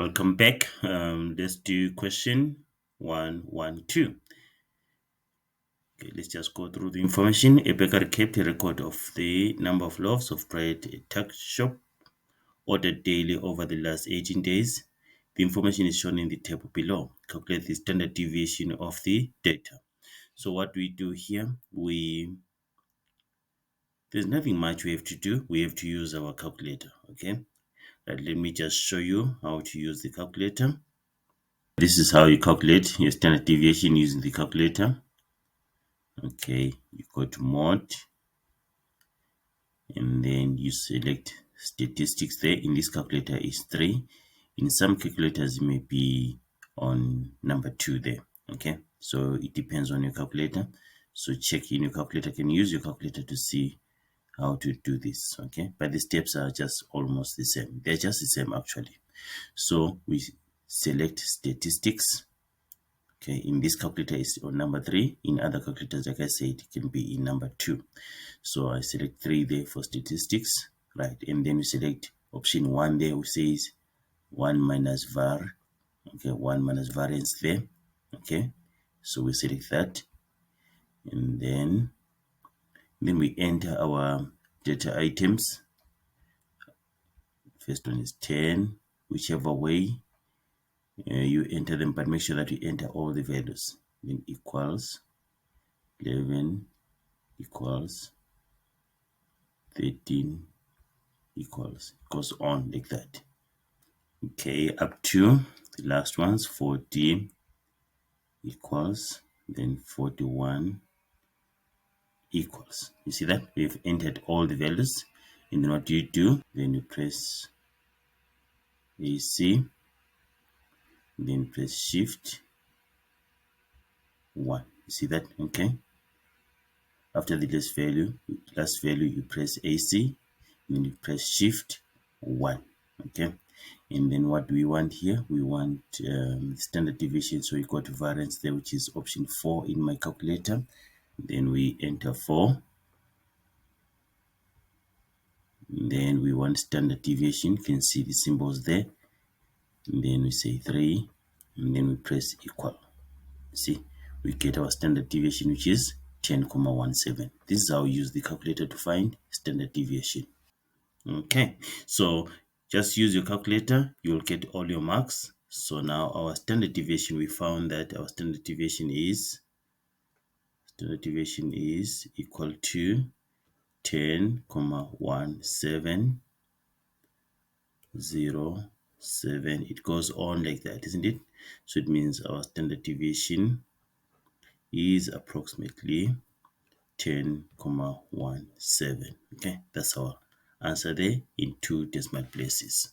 Welcome back. Let's do question 112. Okay, let's just go through the information. A baker kept a record of the number of loaves of bread a tuck shop ordered daily over the last 18 days. The information is shown in the table below. Calculate the standard deviation of the data. So what we do here, there's nothing much we have to do. We have to use our calculator, okay? Let me just show you how to use the calculator. This is how you calculate your standard deviation using the calculator. Okay, you go to mode and then you select statistics. There in this calculator is 3. In some calculators it may be on number 2 there. Okay, so it depends on your calculator. So check in your calculator. You can use your calculator to see how to do this. Okay, but the steps are just almost the same. They're just the same actually. So we select statistics. Okay, in this calculator is on number 3. In other calculators, like I said, it can be in number 2. So I select 3 there for statistics, right? And then we select option 1 there, which says 1 minus var. Okay, 1 minus variance there. Okay, so we select that. And then we enter our data items. First one is 10, whichever way you enter them, but make sure that you enter all the values. Then equals 11 equals 13 equals, it goes on like that. Okay, up to the last ones, 40 equals, then 41 equals. You see that we've entered all the values. And then what do, then you press AC, then press shift 1. You see that? Okay, after the last value you press AC, then you press shift 1. Okay, and then what do we want here? We want standard deviation, so we go to variance there, which is option 4 in my calculator. Then we enter 4. Then we want standard deviation. You can see the symbols there. And then we say 3, and then we press equal. See, we get our standard deviation, which is 10,17. This is how we use the calculator to find standard deviation. Okay, so just use your calculator, you'll get all your marks. So now our standard deviation, we found that our standard deviation is equal to 10,1707. It goes on like that, isn't it? So it means our standard deviation is approximately 10,17. Okay, that's our answer there in 2 decimal places.